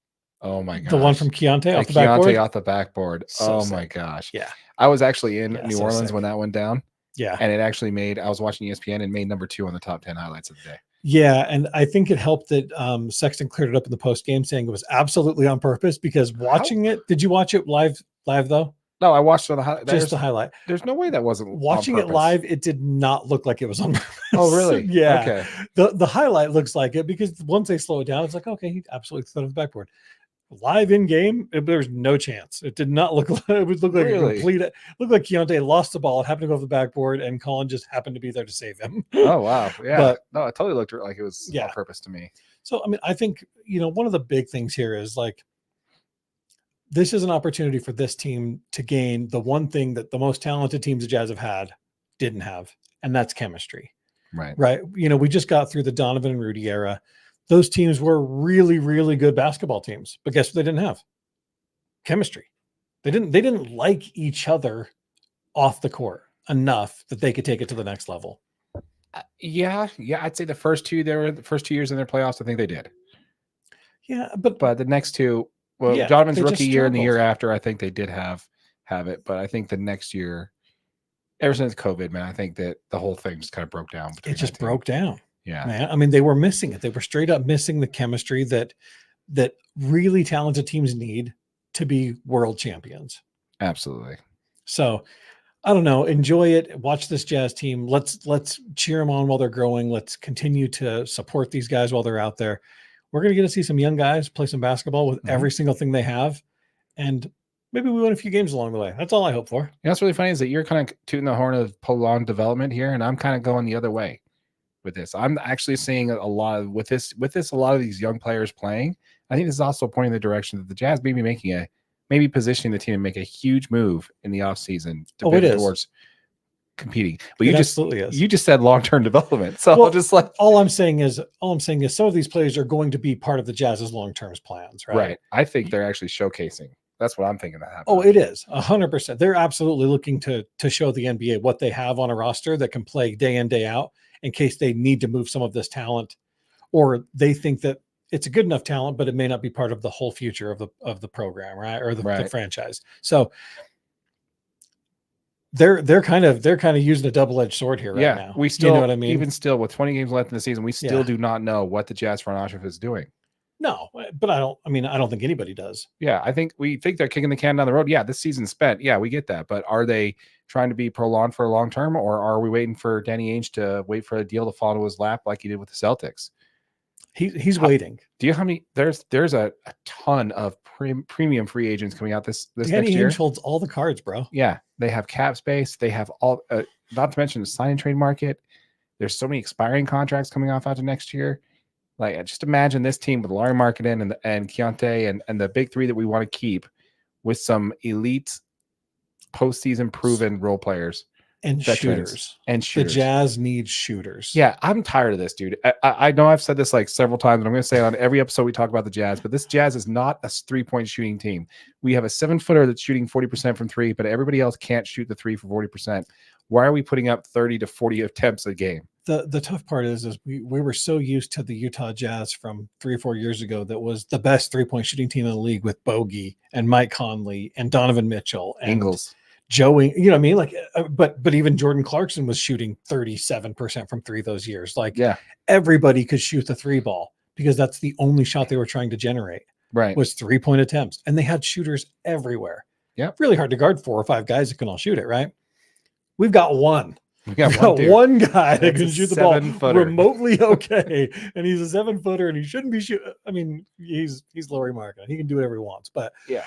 Oh my gosh. The one from Keontae off the Keontae backboard. off the backboard. So oh my gosh. Yeah. I was actually in New so Orleans sick. when that went down. Yeah. And it actually I was watching ESPN and made number 2 on the top 10 highlights of the day. Yeah, and I think it helped that Sexton cleared it up in the post game, saying it was absolutely on purpose. Because watching it, did you watch it live though? No, I watched it on the highlight. Just the highlight. There's no way that wasn't watching it live. It did not look like it was on purpose. Oh, really? Yeah. Okay. The highlight looks like it because once they slow it down, it's like, okay, he absolutely threw it on the backboard. Live in game, there's no chance. It did not look like it would look like a complete. It looked like Keontae lost the ball. It happened to go off the backboard, and Colin just happened to be there to save him. Oh wow, yeah. But, no, it totally looked like it was on purpose to me. So I mean, I think one of the big things here is like this is an opportunity for this team to gain the one thing that the most talented teams the Jazz have had didn't have, and that's chemistry. Right. We just got through the Donovan and Rudy era. Those teams were really, really good basketball teams, but guess what they didn't have? Chemistry. They didn't like each other off the court enough that they could take it to the next level. Yeah. I'd say the first 2 years in their playoffs, I think they did. Yeah, but the next 2, Donovan's rookie year and the year after, I think they did have it, but I think the next year, ever since COVID, man, I think that the whole thing just kind of broke down. It just broke down. Yeah, man. I mean, they were missing it. They were straight up missing the chemistry that really talented teams need to be world champions. Absolutely. So I don't know. Enjoy it. Watch this Jazz team. Let's cheer them on while they're growing. Let's continue to support these guys while they're out there. We're going to get to see some young guys play some basketball with every single thing they have. And maybe we win a few games along the way. That's all I hope for. What's really funny is that you're kind of tooting the horn of prolonged development here, and I'm kind of going the other way with this. I'm actually seeing a lot of a lot of these young players playing. I think this is also pointing in the direction that the Jazz may be maybe positioning the team to make a huge move in the offseason to pivot towards competing. But you just said long-term development. So all I'm saying is some of these players are going to be part of the Jazz's long-term plans, right? Right. I think they're actually showcasing. That's what I'm thinking that happens. Oh, it is 100%. They're absolutely looking to show the NBA what they have on a roster that can play day in, day out in case they need to move some of this talent, or they think that it's a good enough talent, but it may not be part of the whole future of the program, right? Or the franchise. So they're kind of using a double-edged sword here right now. We still, you know what I mean? Even still, with 20 games left in the season, we still do not know what the Jazz front office is doing. No, but I don't think anybody does. Yeah, I think we think they're kicking the can down the road. Yeah, this season's spent. Yeah, we get that. But are they trying to be prolonged for a long term, or are we waiting for Danny Ainge to wait for a deal to fall into his lap like he did with the Celtics? He's waiting. Do you know how many? There's a ton of premium free agents coming out this Danny next year. Ainge holds all the cards, bro. Yeah, they have cap space. They have all. Not to mention the sign and trade market. There's so many expiring contracts coming off after next year. Like, just imagine this team with Larry Markkinen and Keontae and the big 3 that we want to keep with some elite postseason proven role players and shooters. The Jazz needs shooters. Yeah, I'm tired of this, dude. I know I've said this like several times, and I'm going to say it on every episode we talk about the Jazz, but this Jazz is not a 3-point shooting team. We have a 7-footer that's shooting 40% from 3, but everybody else can't shoot the 3 for 40%. Why are we putting up 30 to 40 attempts a game? The tough part is we were so used to the Utah Jazz from 3 or 4 years ago that was the best 3-point shooting team in the league with Bogey and Mike Conley and Donovan Mitchell and Ingles. Joey, you know what I mean? Like, but even Jordan Clarkson was shooting 37% from 3 those years. Like, everybody could shoot the 3 ball because that's the only shot they were trying to generate. Right. Was 3-point attempts. And they had shooters everywhere. Yeah. Really hard to guard 4 or 5 guys that can all shoot it, right? We've got one. We got We got dude. one guy that That's can a shoot the ball 7-footer. remotely okay, and he's a 7-footer, and he shouldn't be shooting. I mean, he's Laurie Markin. He can do whatever he wants, but Yeah.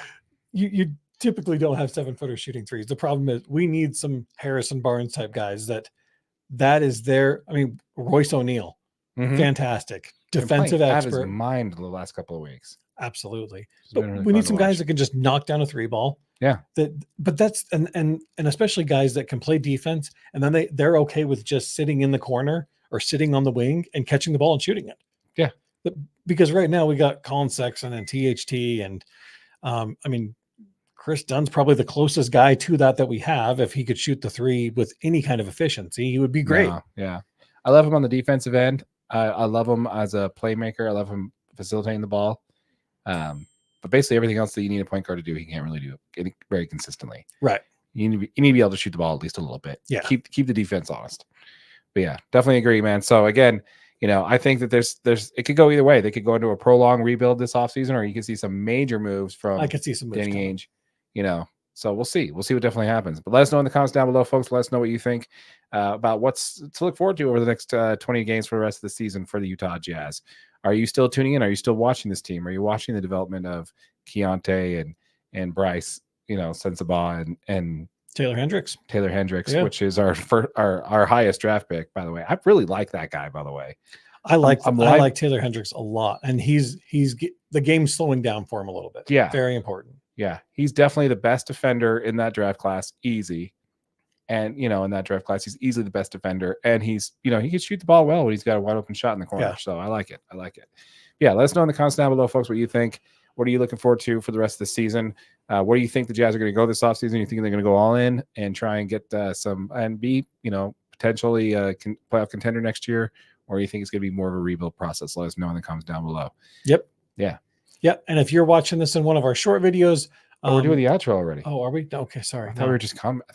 you typically don't have 7-footers shooting threes. The problem is we need some Harrison Barnes type guys that is their. I mean, Royce O'Neal, fantastic defensive out of his expert. mind the last couple of weeks. Absolutely, It's but been really we fun need to some guys watch. that can just knock down a 3-ball. Yeah. But that's and especially guys that can play defense, and then they're okay with just sitting in the corner or sitting on the wing and catching the ball and shooting it. Yeah. Because right now we got Colin Sexton and THT, and I mean, Chris Dunn's probably the closest guy to that we have. If he could shoot the 3 with any kind of efficiency, he would be great. Yeah. I love him on the defensive end. I love him as a playmaker. I love him facilitating the ball. But basically everything else that you need a point guard to do, he can't really do very consistently. Right. You need to be able to shoot the ball at least a little bit. Yeah. Keep the defense honest. But yeah, definitely agree, man. So again, I think that there's it could go either way. They could go into a prolonged rebuild this offseason, or you could see some major moves from I could see some moves Danny coming. Ainge. So we'll see. We'll see what definitely happens. But let us know in the comments down below, folks. Let us know what you think about what's to look forward to over the next 20 games for the rest of the season for the Utah Jazz. Are you still tuning in? Are you still watching this team? Are you watching the development of Keontae and Bryce, Sensabaugh and Taylor Hendricks, yeah. Which is our highest draft pick, by the way. I really like that guy, by the way. I like Taylor Hendricks a lot, and he's the game's slowing down for him a little bit. Yeah, very important. Yeah, he's definitely the best defender in that draft class, easy. And in that draft class, he's easily the best defender, and he's he can shoot the ball well when he's got a wide open shot in the corner. Yeah. So I like it. Yeah, let us know in the comments down below, folks, what you think. What are you looking forward to for the rest of the season? Where do you think the Jazz are going to go this offseason? You think they're going to go all in and try and get some and be potentially a playoff contender next year, or you think it's going to be more of a rebuild process? Let us know in the comments down below. Yep. Yeah. Yep. And if you're watching this in one of our short videos, we're doing the outro already. Oh, are we? Okay, sorry. I thought we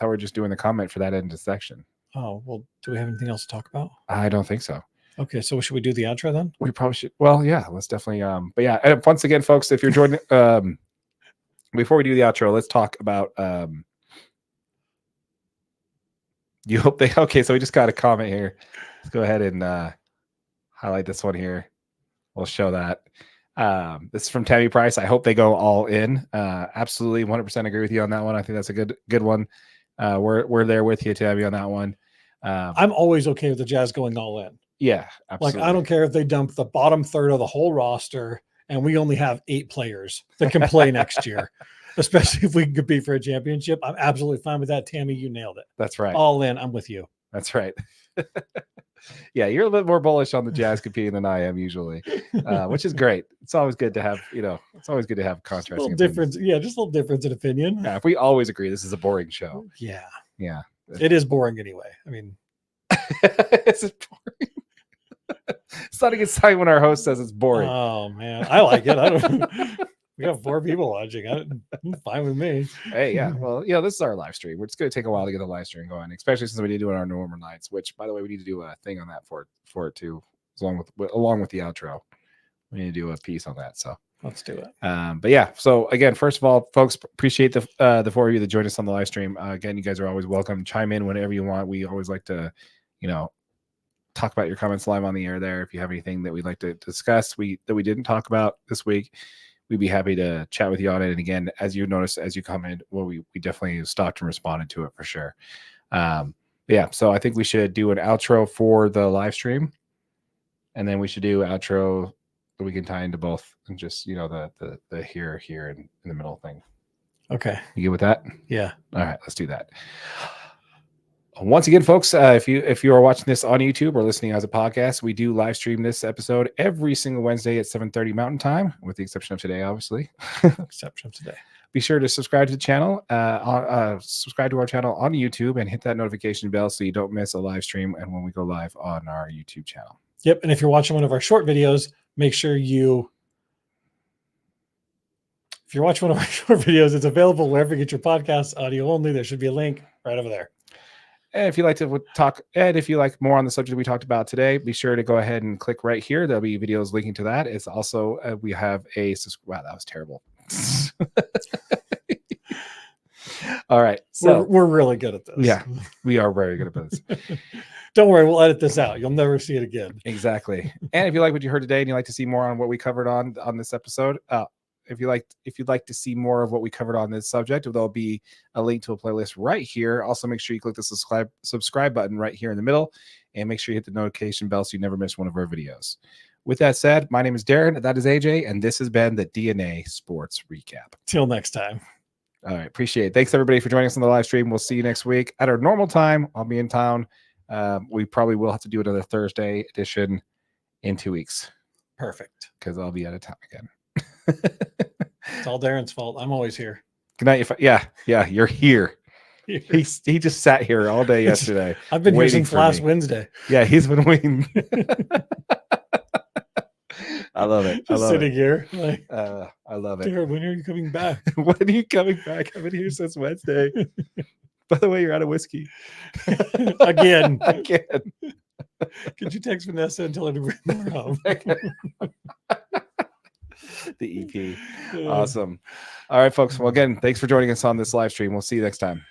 were just doing the comment for that end of section. Oh, well, do we have anything else to talk about? I don't think so. Okay, so should we do the outro then? We probably should. Well, yeah, let's definitely. But yeah, and once again, folks, if you're joining, before we do the outro, let's talk about. You hope they. Okay, so we just got a comment here. Let's go ahead and highlight this one here. We'll show that. This is from Tammy Price. I hope they go all in. Absolutely, 100% agree with you on that one. I think that's a good one. We're there with you, Tammy, on that one. I'm always okay with the Jazz going all in. Yeah, absolutely. Like I don't care if they dump the bottom third of the whole roster and we only have 8 players that can play next year, especially if we can compete for a championship. I'm absolutely fine with that. Tammy, you nailed it. That's right. All in. I'm with you. That's right. Yeah, you're a little bit more bullish on the Jazz competing than I am usually, which is great. It's always good to have, it's always good to have contrasting a little difference. Yeah, just a little difference in opinion. Yeah, if we always agree, this is a boring show. Yeah. Yeah. It is boring anyway. I mean, it's boring. It's not a good sign when our host says it's boring. Oh man, I like it. I don't. We have 4 people watching. I'm fine with me. Hey, yeah. Well, this is our live stream. It's going to take a while to get the live stream going, especially since we need to do it on our normal nights. Which, by the way, we need to do a thing on that for it too, along with the outro. We need to do a piece on that. So let's do it. But yeah. So again, first of all, folks, appreciate the 4 of you that joined us on the live stream. Again, you guys are always welcome. Chime in whenever you want. We always like to, talk about your comments live on the air there. If you have anything that we'd like to discuss that we didn't talk about this week, we'd be happy to chat with you on it. And again, as you noticed, as you commented, well, we definitely stopped and responded to it for sure. Yeah, so I think we should do an outro for the live stream, and then we should do outro that we can tie into both, and just the here in the middle thing. Okay, you good with that? Yeah. All right, let's do that. Once again, folks, if you are watching this on YouTube or listening as a podcast, we do live stream this episode every single Wednesday at 7:30 Mountain Time, with the exception of today, obviously. Exception of today. Be sure to subscribe to the channel, subscribe to our channel on YouTube, and hit that notification bell so you don't miss a live stream and when we go live on our YouTube channel. Yep, and if you're watching one of our short videos, make sure if you're watching one of our short videos, it's available wherever you get your podcasts, audio only. There should be a link right over there. And if you like to talk, and if you like more on the subject we talked about today, be sure to go ahead and click right here. There'll be videos linking to that. It's also, we have wow, that was terrible. All right. So we're really good at this. yeah, we are very good at this. Don't worry, we'll edit this out. You'll never see it again. Exactly. And if you like what you heard today and you'd like to see more on what we covered on this episode, if you'd like to see more of what we covered on this subject, there'll be a link to a playlist right here. Also, make sure you click the subscribe button right here in the middle, and make sure you hit the notification bell so you never miss one of our videos. With that said, my name is Darren, that is AJ, and this has been the DNA Sports Recap. Till next time. All right, appreciate it. Thanks everybody for joining us on the live stream. We'll see you next week at our normal time. I'll be in town. We probably will have to do another Thursday edition in 2 weeks. Perfect. Because I'll be out of town again. It's all Darren's fault. I'm always here. Good night. Yeah, you're here. He just sat here all day yesterday. I've been here since last Wednesday. Yeah, he's been waiting. I love it. Just sitting here. Like, I love it. Darren, when are you coming back? When are you coming back? I've been here since Wednesday. By the way, you're out of whiskey. Again. Could you text Vanessa and tell her to bring more home? The EP. Awesome. All right, folks. Well, again, thanks for joining us on this live stream. We'll see you next time.